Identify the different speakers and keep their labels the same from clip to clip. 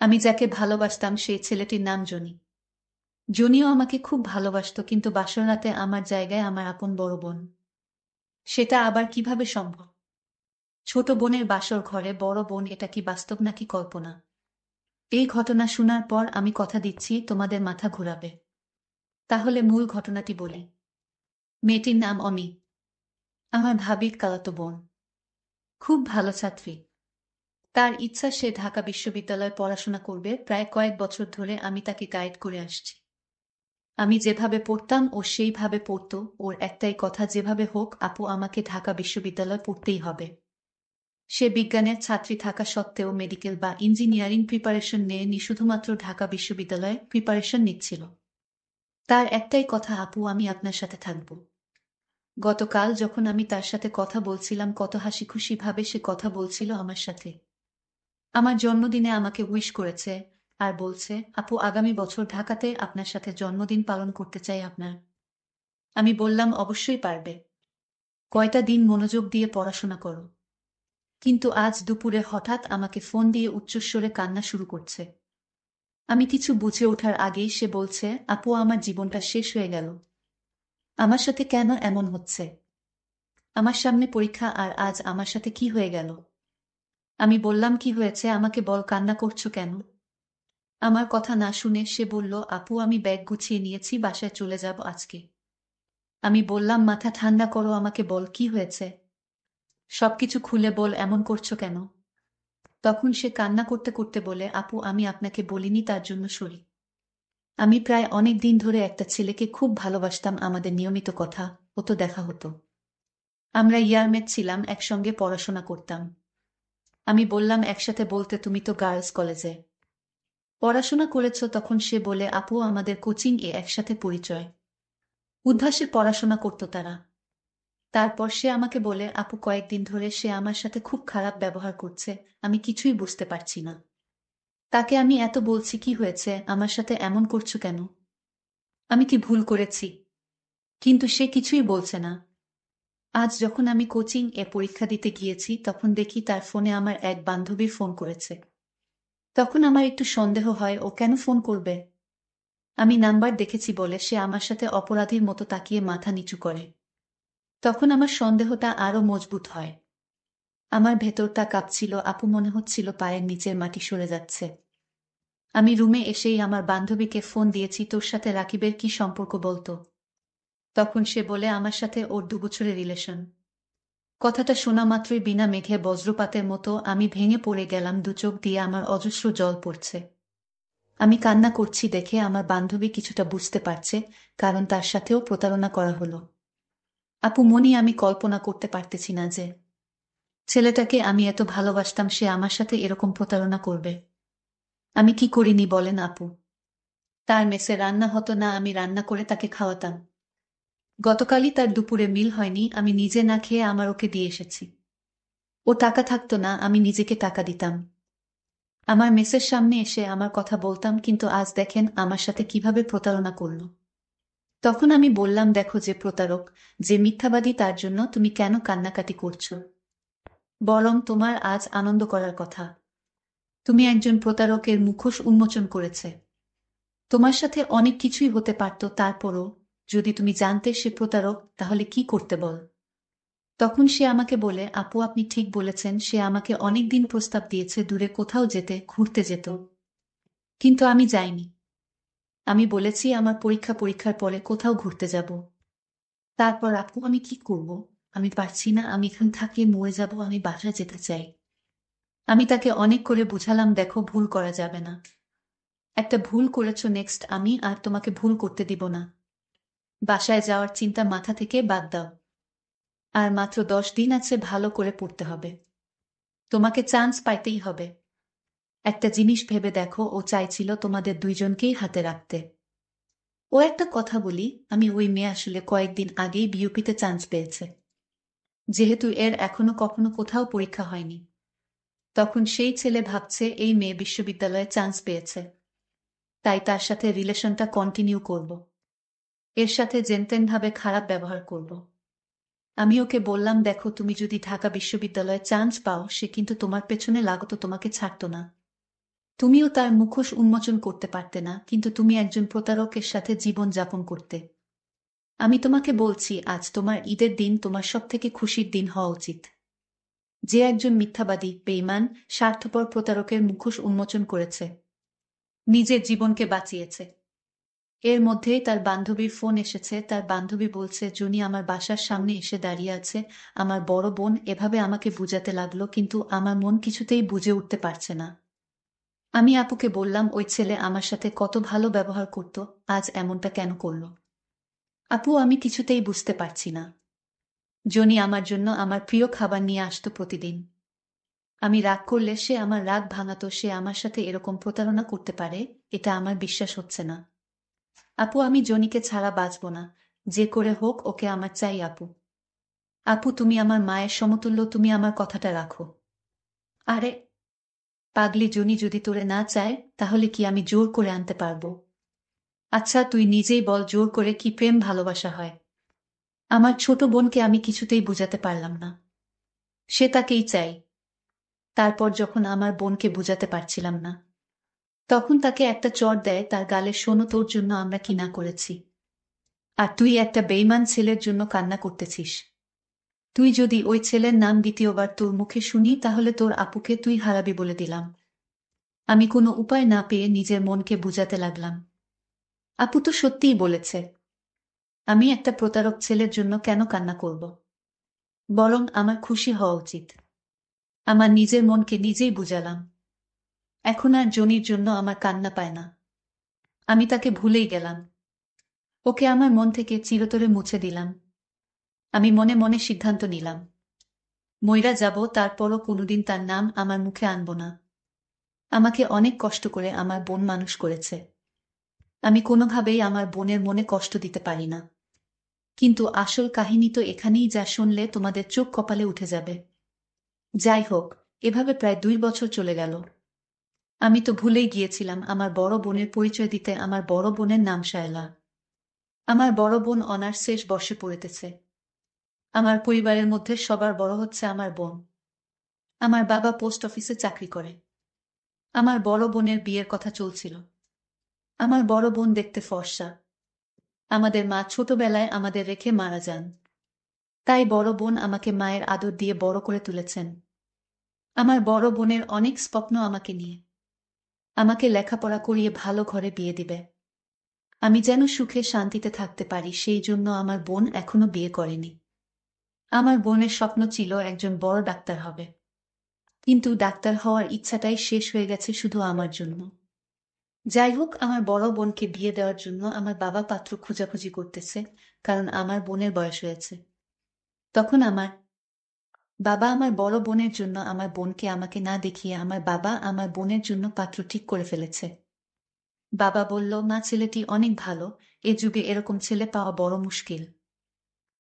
Speaker 1: আমি যাকে ভালোবাসতাম সেই ছেলেটির নাম জনি। জনিও আমাকে খুব ভালোবাসতো, কিন্তু বাসর রাতে আমার জায়গায় আমার আপন বড় বোন। সেটা আবার কিভাবে সম্ভব? ছোট বোনের বাসর ঘরে বড় বোন, এটা কি বাস্তব নাকি কল্পনা? এই ঘটনা শোনার পর আমি কথা দিচ্ছি তোমাদের মাথা ঘোরাবে। তাহলে মূল ঘটনাটি বলি। মেয়েটির নাম অমি। আমার ভাবির খালাতো বোন। খুব ভালো ছাত্রী। তার ইচ্ছা সে ঢাকা বিশ্ববিদ্যালয়ে পড়াশোনা করবে। প্রায় কয়েক বছর ধরে আমি তাকে গাইড করে আসছি। আমি যেভাবে পড়তাম ও সেইভাবে পড়তো। ওর একটাই কথা, যেভাবে হোক আপু আমাকে ঢাকা বিশ্ববিদ্যালয়ে পড়তেই হবে। সে বিজ্ঞানের ছাত্রী থাকা সত্ত্বেও মেডিকেল বা ইঞ্জিনিয়ারিং প্রিপারেশন নেয়নি, শুধুমাত্র ঢাকা বিশ্ববিদ্যালয়ে প্রিপারেশন নিচ্ছিল। তার একটাই কথা, আপু আমি আপনার সাথে থাকব। গতকাল যখন আমি তার সাথে কথা বলছিলাম, কত হাসি খুশি ভাবে সে কথা বলছিল আমার সাথে। আমার জন্মদিনে আমাকে উইশ করেছে আর বলছে, আপু আগামী বছর ঢাকাতে আপনার সাথে জন্মদিন পালন করতে চাই আপনার। আমি বললাম অবশ্যই পারবে। কয়টা দিন মনোযোগ দিয়ে পড়াশোনা করো। কিন্তু আজ দুপুরে হঠাৎ আমাকে ফোন দিয়ে উচ্চস্বরে কান্না শুরু করছে। আমি কিছু বুঝে ওঠার আগেই সে বলছে, আপু আমার জীবনটা শেষ হয়ে গেল। আমার সাথে কেন এমন হচ্ছে? আমার সামনে পরীক্ষা আর আজ আমার সাথে কি হয়ে গেল? আমি বললাম, কি হয়েছে আমাকে বল, কান্না করছো কেন? আমার কথা না শুনে সে বলল, আপু আমি ব্যাগ গুছিয়ে নিয়েছি, বাসায় চলে যাব আজকে। আমি বললাম, মাথা ঠান্ডা করো, আমাকে বল কি হয়েছে। সবকিছু খুলে বল, এমন করছো কেন? তখন সে কান্না করতে করতে বলে, আপু আমি আপনাকে বলিনি, তার জন্য সরি। আমি প্রায় অনেক দিন ধরে একটা ছেলেকে খুব ভালোবাসতাম, আমাদের নিয়মিত কথা হতো, দেখা হতো। আমরা ইয়ারমেট ছিলাম, একসঙ্গে পড়াশোনা করতাম। আমি বললাম, একসাথে বলতে তুমি তো গার্লস কলেজে পড়াশোনা করেছো। তখন সে বলে, আপু আমাদের কোচিং এ একসাথে পরিচয়। উদ্ভাসে পড়াশোনা করতো তারা। তারপর সে আমাকে বলে, আপু কয়েকদিন ধরে সে আমার সাথে খুব খারাপ ব্যবহার করছে। আমি কিছুই বুঝতে পারছি না। তাকে আমি এত বলছি কি হয়েছে, আমার সাথে এমন করছো কেন? আমি কি ভুল করেছি? কিন্তু সে কিছুই বলছে না। আজ যখন আমি কোচিং এ পরীক্ষা দিতে গিয়েছি, তখন দেখি তার ফোনে আমার এক বান্ধবী ফোন করেছে। তখন আমার একটু সন্দেহ হয়, ও কেন ফোন করবে। আমি নাম্বার দেখেছি বলে সে আমার সাথে অপরাধীর মতো তাকিয়ে মাথা নিচু করে। তখন আমার সন্দেহটা আরো মজবুত হয়। আমার ভেতরটা কাঁপছিল, আপু মনে হচ্ছিল পায়ের নিচের মাটি সরে যাচ্ছে। আমি রুমে এসেই আমার বান্ধবীকে ফোন দিয়েছি, তোর সাথে রাকিবের কি সম্পর্ক বলতো। তখন সে বলে, আমার সাথে ওর 2 বছরের রিলেশন। কথাটা শোনা মাত্রই বিনা মেঘে বজ্রপাতের মতো আমি ভেঙে পড়ে গেলাম, দু চোখ দিয়ে আমার অজস্র জল পড়ছে। আমি কান্না করছি দেখে আমার বান্ধবী কিছুটা বুঝতে পারছে, কারণ তার সাথেও প্রতারণা করা হলো। আপু মনি, আমি কল্পনা করতে পারতেছি না যে ছেলেটাকে আমি এত ভালোবাসতাম সে আমার সাথে এরকম প্রতারণা করবে। আমি কি করিনি বলেন আপু? তার মেসে রান্না হতো না, আমি রান্না করে তাকে খাওয়াতাম। গতকালই তার দুপুরে মিল হয়নি, আমি নিজে না খেয়ে আমার ওকে দিয়ে এসেছি। ও টাকা থাকতো না, আমি নিজেকে টাকা দিতাম। আমার মেসের সামনে এসে আমার কথা বলতাম, কিন্তু আজ দেখেন আমার সাথে কিভাবে প্রতারণা করলো। তখন আমি বললাম, দেখো যে প্রতারক, যে মিথ্যাবাদী, তার জন্য তুমি কেন কান্নাকাটি করছো? বরং তোমার আজ আনন্দ করার কথা। তুমি একজন প্রতারকের মুখোশ উন্মোচন করেছে। তোমার সাথে অনেক কিছুই হতে পারত, তারপরও যদি তুমি জানতে সে প্রতারক, তাহলে কি করতে বল? তখন সে আমাকে বলে, আপু আপনি ঠিক বলেছেন, সে আমাকে অনেক দিন প্রস্তাব দিয়েছে দূরে কোথাও যেতে, ঘুরতে যেত। কিন্তু আমি যাইনি। আমি বলেছি আমার পরীক্ষার পরে কোথাও ঘুরতে যাব। তারপর আপু আমি কি করব? আমি পারছি না, আমি এখান থাকলে মরে যাব, আমি বাসায় যেতে চাই। আমি তাকে অনেক করে বুঝালাম, দেখো ভুল করা যাবে না। একটা ভুল করেছো, নেক্সট আমি আর তোমাকে ভুল করতে দিব না। বাসায় যাওয়ার চিন্তা মাথা থেকে বাদ দাও। আর মাত্র 10 দিন আছে, ভালো করে পড়তে হবে। তোমাকে চান্স পাইতেই হবে। একটা জিনিস ভেবে দেখো, ও চাইছিল তোমাদের দুইজনকেই হাতে রাখতে। ও একটা কথা বলি, আমি ওই মেয়ে আসলে কয়েকদিন আগেই বিউপিতে চান্স পেয়েছে। যেহেতু এর এখনো কখনো কোথাও পরীক্ষা হয়নি, তখন সেই ছেলে ভাবছে এই মেয়ে বিশ্ববিদ্যালয়ে চান্স পেয়েছে, তাই তার সাথে রিলেশনটা কন্টিনিউ করব। এর সাথে জেনতেন ভাবে খারাপ ব্যবহার করব। আমি ওকে বললাম, দেখো তুমি যদি ঢাকা বিশ্ববিদ্যালয়ে চান্স পাও, সে কিন্তু তোমার পেছনে লাগতো, তোমাকে ছাড়তো না। তুমিও তার মুখোশ উন্মোচন করতে পারতে না, কিন্তু তুমি একজন প্রতারকের সাথে জীবন যাপন করতে। আমি তোমাকে বলছি, আজ তোমার ঈদের দিন, তোমার সবথেকে খুশির দিন হওয়া উচিত। যে একজন মিথ্যাবাদী, বেঈমান, স্বার্থপর প্রতারকের মুখোশ উন্মোচন করেছে, নিজের জীবনকে বাঁচিয়েছে। এর মধ্যেই তার বান্ধবীর ফোন এসেছে। তার বান্ধবী বলছে, জুনি আমার বাসার সামনে এসে দাঁড়িয়ে আছে। আমার বড় বোন এভাবে আমাকে বুঝাতে লাগলো, কিন্তু আমার মন কিছুতেই বুঝে উঠতে পারছে না। আমি আপুকে বললাম, ওই ছেলে আমার সাথে কত ভালো ব্যবহার করত, আজ এমনটা কেন করলো? আপু, আমি কিছুতেই বুঝতে পারছি না। জনি আমার জন্য আমার প্রিয় খাবার নিয়ে আসতো প্রতিদিন। আমি রাগ করলে সে আমার রাগ ভাঙাতো। সে আমার সাথে এরকম প্রতারণা করতে পারে, এটা আমার বিশ্বাস হচ্ছে না। আপু, আমি জনিকে ছাড়া বাঁচব না। যে করে হোক ওকে আমার চাই আপু। আপু, তুমি আমার মায়ের সমতুল্য, তুমি আমার কথাটা রাখো। আরে পাগলি, জনি যদি তোরে না চায় তাহলে কি আমি জোর করে আনতে পারবো? আচ্ছা তুই নিজেই বল, জোর করে কি প্রেম ভালোবাসা হয়? আমার ছোট বোনকে আমি কিছুতেই বুঝাতে পারলাম না। সে তাকেই চাই। তারপর যখন আমার বোনকে বুঝাতে পারছিলাম না, তখন তাকে একটা চড় দেয় তার গালে। শোনো, তোর জন্য আমরা কি না করেছি, আর তুই একটা বেইমান ছেলের জন্য কান্না করতেছিস। তুই যদি ওই ছেলের নাম দ্বিতীয়বার তোর মুখে শুনি তাহলে তোর আপুকে তুই হারাবি বলে দিলাম। আমি কোনো উপায় না পেয়ে নিজের মনকে বুঝাতে লাগলাম। আপু তো সত্যিই বলেছে, আমি একটা প্রতারক ছেলের জন্য কেন কান্না করব? বরং আমার খুশি হওয়া উচিত। আমার নিজের মনকে নিজেই বুঝালাম। এখন আর জনির জন্য আমার কান্না পায় না। আমি তাকে ভুলেই গেলাম। ওকে আমার মন থেকে চিরতরে মুছে দিলাম। আমি মনে মনে সিদ্ধান্ত নিলাম, মইরা যাব তারপরও কোনোদিন তার নাম আমার মুখে আনব না। আমাকে অনেক কষ্ট করে আমার বোন মানুষ করেছে। আমি কোনোভাবেই আমার বোনের মনে কষ্ট দিতে পারি না। কিন্তু আসল কাহিনী তো এখানেই, যা শুনলে তোমাদের চোখ কপালে উঠে যাবে। যাই হোক, এভাবে প্রায় 2 বছর চলে গেল। আমি তো ভুলেই গিয়েছিলাম আমার বড় বোনের পরিচয় দিতে। আমার বড় বোনের নাম শায়লা। আমার বড় বোন অনার্স শেষ বর্ষে পড়িতেছে। আমার পরিবারের মধ্যে সবার বড় হচ্ছে আমার বোন। আমার বাবা পোস্ট অফিসে চাকরি করে। আমার বড় বোনের বিয়ের কথা চলছিল। আমার বড় বোন দেখতে ফর্সা। আমাদের মা ছোটবেলায় আমাদের রেখে মারা যান। তাই বড় বোন আমাকে মায়ের আদর দিয়ে বড় করে তুলেছেন। আমার বড় বোনের অনেক স্বপ্ন আমাকে নিয়ে। আমাকে লেখাপড়া করিয়ে ভালো ঘরে বিয়ে দিবে। আমি যেন সুখে শান্তিতে থাকতে পারি, সেই জন্য আমার বোন এখনো বিয়ে করেনি। আমার বোনের স্বপ্ন ছিল একজন বড় ডাক্তার হবে। কিন্তু ডাক্তার হওয়ার ইচ্ছাটাই শেষ হয়ে গেছে শুধু আমার জন্য। যাই হোক, আমার বড় বোনকে বিয়ে দেওয়ার জন্য আমার বাবা পাত্র খোঁজাখুঁজি করতেছে, কারণ আমার বোনের বয়স হয়েছে। তখন আমার বাবা আমার বড় বোনের জন্য, আমার বোনকে আমাকে না দেখিয়ে, আমার বাবা আমার বোনের জন্য পাত্র ঠিক করে ফেলেছে। বাবা বলল, মা, ছেলেটি অনেক ভালো, এ যুগে এরকম ছেলে পাওয়া বড় মুশকিল।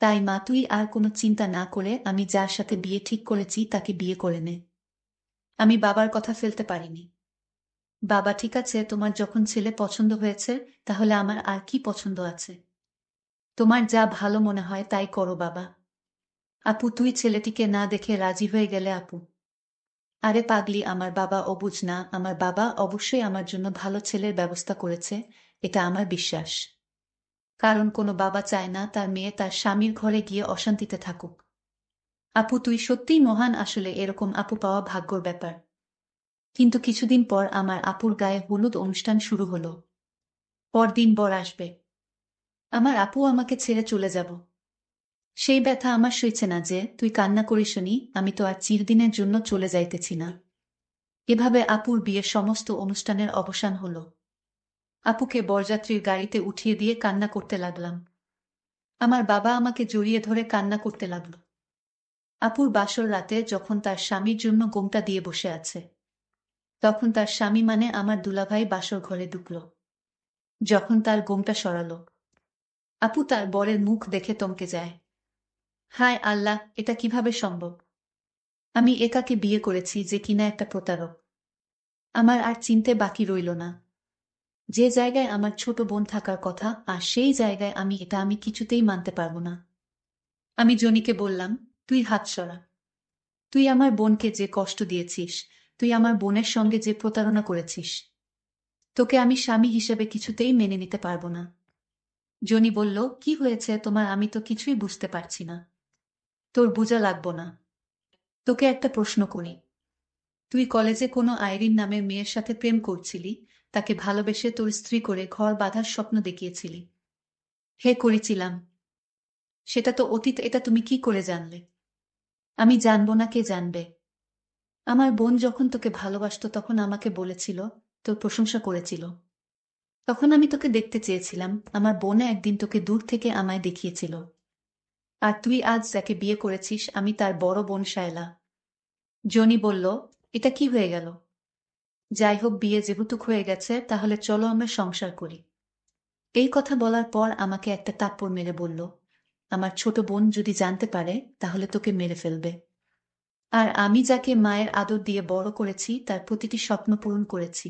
Speaker 1: তাই মা, তুই আর কোনো চিন্তা না করে আমি যার সাথে বিয়ে ঠিক করেছি তাকে বিয়ে করে নে। আমি বাবার কথা ফেলতে পারিনি। বাবা, ঠিক আছে, তোমার যখন ছেলে পছন্দ হয়েছে তাহলে আমার আর কি পছন্দ আছে? তোমার যা ভালো মনে হয় তাই করো বাবা। আপু, তুই ছেলেটিকে না দেখে রাজি হয়ে গেলে আপু? আরে পাগলি, আমার বাবা অবুঝ না। আমার বাবা অবশ্যই আমার জন্য ভালো ছেলের ব্যবস্থা করেছে, এটা আমার বিশ্বাস। কারণ কোনো বাবা চায় না তার মেয়ে তার স্বামীর ঘরে গিয়ে অশান্তিতে থাকুক। আপু, তুই সত্যিই মহান। আসলে এরকম আপু পাওয়া ভাগ্যর ব্যাপার। কিন্তু কিছুদিন পর আমার আপুর গায়ে হলুদ অনুষ্ঠান শুরু হলো। পরদিন বর আসবে। আমার আপু আমাকে ছেড়ে চলে যাব। সেই ব্যথা আমার সইছে না। যে তুই কান্না করিসনি, আমি তো আর চিরদিনের জন্য চলে যাইতেছি না। এভাবে আপুর বিয়ের সমস্ত অনুষ্ঠানের অবসান হলো। আপুকে বরযাত্রীর গাড়িতে উঠিয়ে দিয়ে কান্না করতে লাগলাম। আমার বাবা আমাকে জড়িয়ে ধরে কান্না করতে লাগলো। আপুর বাসর রাতে যখন তার স্বামীর জন্য গোমটা দিয়ে বসে আছে, তখন তার স্বামী মানে আমার দুলাভাই বাসর ঘরে ঢুকল। যখন তার গোমটা সরালো, আপু তার বরের মুখ দেখে থমকে যায়। হায় আল্লাহ, এটা কিভাবে সম্ভব? আমি একাকে বিয়ে করেছি যে কিনা একটা প্রতারক। আমার আর চিনতে বাকি রইল না। যে জায়গায় আমার ছোট বোন থাকার কথা, আর সেই জায়গায় আমি কিছুতেই মানতে পারবো না। আমি জনিকে বললাম, তুই হাত সরা। তুই আমার বোনকে যে কষ্ট দিয়েছিস, তুই আমার বোনের সঙ্গে যে প্রতারণা করেছিস, তোকে আমি স্বামী হিসেবে কিছুতেই মেনে নিতে পারবো না। জনি বলল, কি হয়েছে তোমার? আমি তো কিছুই বুঝতে পারছি না। তোর বোঝা লাগবো না। তোকে একটা প্রশ্ন করি। তুই কলেজে কোনো আইরিন নামের মেয়ের সাথে প্রেম করছিলি, তাকে ভালোবেসে তোর স্ত্রী করে ঘর বাঁধার স্বপ্ন দেখিয়েছিলি। হে, করেছিলাম। সেটা তো অতীত, এটা তুমি কি করে জানলে? আমি জানবো না, কে জানবে? আমার বোন যখন তোকে ভালোবাসতো তখন আমাকে বলেছিল, তোর প্রশংসা করেছিল। তখন আমি তোকে দেখতে চেয়েছিলাম, আমার বোনে একদিন তোকে দূর থেকে আমায় দেখিয়েছিল। আর তুই আজ যাকে বিয়ে করেছিস, আমি তার বড় বোন শায়লা। জনি বলল, এটা কি হয়ে গেল? যাই হোক, বিয়ে যেহেতু হয়ে গেছে, তাহলে চলো আমরা সংসার করি। এই কথা বলার পর আমাকে একটা থাপ্পড় মেরে বলল, আমার ছোট বোন যদি জানতে পারে তাহলে তোকে মেরে ফেলবে। আর আমি যাকে মায়ের আদর দিয়ে বড় করেছি, তার প্রতিটি স্বপ্ন পূরণ করেছি,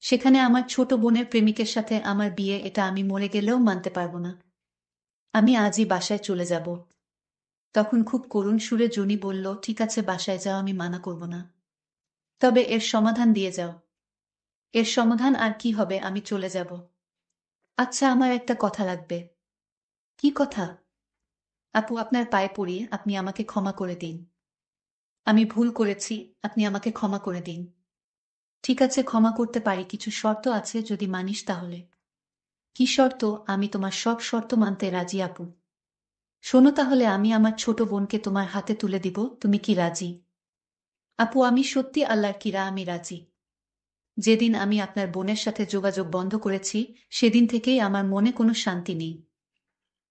Speaker 1: সেখানে আমার ছোট বোনের প্রেমিকের সাথে আমার বিয়ে, এটা আমি মরে গেলেও মানতে পারবো না। আমি আজই বাসায় চলে যাব। তখন খুব করুণ সুরে জনি বলল, ঠিক আছে, বাসায় যাও, আমি মানা করব না। তবে এর সমাধান দিয়ে যাও। এর সমাধান আর কি হবে? আমি চলে যাব। আচ্ছা, আমার একটা কথা লাগবে। কি কথা? আপু, আপনার পায়ে পড়ি, আপনি আমাকে ক্ষমা করে দিন। আমি ভুল করেছি, আপনি আমাকে ক্ষমা করে দিন। ঠিক আছে, ক্ষমা করতে পারি, কিছু শর্ত আছে, যদি মানিস তাহলে। কি শর্ত? আমি তোমার সব শর্ত মানতে রাজি আপু। শোনো তাহলে, আমি আমার ছোট বোনকে তোমার হাতে তুলে দিব, তুমি কি রাজি? আপু, আমি সত্যি আল্লাহর কিরা, আমি রাজি। যেদিন আমি আপনার বোনের সাথে যোগাযোগ বন্ধ করেছি, সেদিন থেকেই আমার মনে কোনো শান্তি নেই।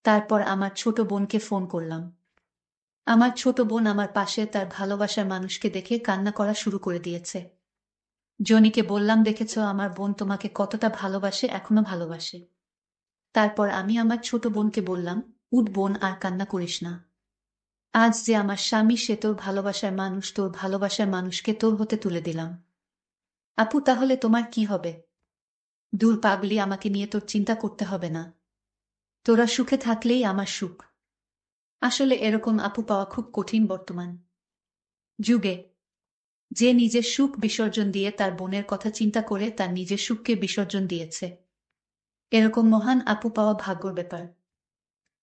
Speaker 1: তারপর আমার ছোট বোনকে ফোন করলাম। আমার ছোট বোন আমার পাশে তার ভালোবাসার মানুষকে দেখে কান্না করা শুরু করে দিয়েছে। জনিকে বললাম, দেখেছ আমার বোন তোমাকে কতটা ভালোবাসে, এখনো ভালোবাসে। তারপর আমি আমার ছোট বোনকে বললাম, উঠ বোন, আর কান্না করিস না। আজ যে আমার স্বামী, সে তোর ভালোবাসার মানুষ, তোর ভালোবাসার মানুষকে তোর হতে তুলে দিলাম। আপু, তাহলে তোমার কি হবে? দূর পাগলি, আমাকে নিয়ে তোর চিন্তা করতে হবে না। তোরা সুখে থাকলেই আমার সুখ। আসলে এরকম আপু পাওয়া খুব কঠিন বর্তমান যুগে, যে নিজের সুখ বিসর্জন দিয়ে তার বোনের কথা চিন্তা করে তার নিজের সুখকে বিসর্জন দিয়েছে। এরকম মহান আপু পাওয়া ভাগ্যর ব্যাপার।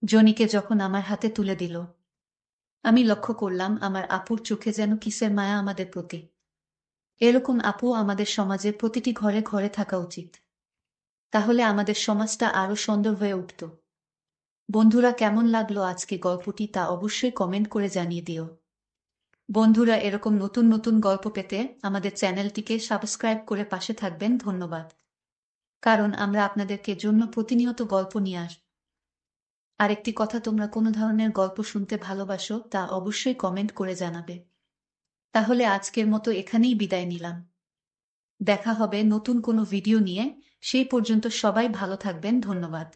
Speaker 1: জনিকে যখন আমার হাতে তুলে দিল, আমি লক্ষ্য করলাম আমার আপুর চোখে যেন কিসের মায়া আমাদের প্রতি। এরকম আপু আমাদের সমাজে প্রতিটি ঘরে ঘরে থাকা উচিত। তাহলে আমাদের সমাজটা আরো সুন্দর হয়ে উঠত। বন্ধুরা, কেমন লাগলো আজকে গল্পটি, তা অবশ্যই কমেন্ট করে জানিয়ে দিও। বন্ধুরা, এরকম নতুন নতুন গল্প পেতে আমাদের চ্যানেলটিকে সাবস্ক্রাইব করে পাশে থাকবেন। ধন্যবাদ। কারণ আমরা আপনাদেরকে জন্য প্রতিনিয়ত গল্প নিয়ে আসব। আরেকটি কথা, তোমরা কোনো ধরনের গল্প শুনতে ভালোবাসো তা অবশ্যই কমেন্ট করে জানাবে। তাহলে আজকের মতো এখানেই বিদায় নিলাম। দেখা হবে নতুন কোনো ভিডিও নিয়ে। সেই পর্যন্ত সবাই ভালো থাকবেন। ধন্যবাদ।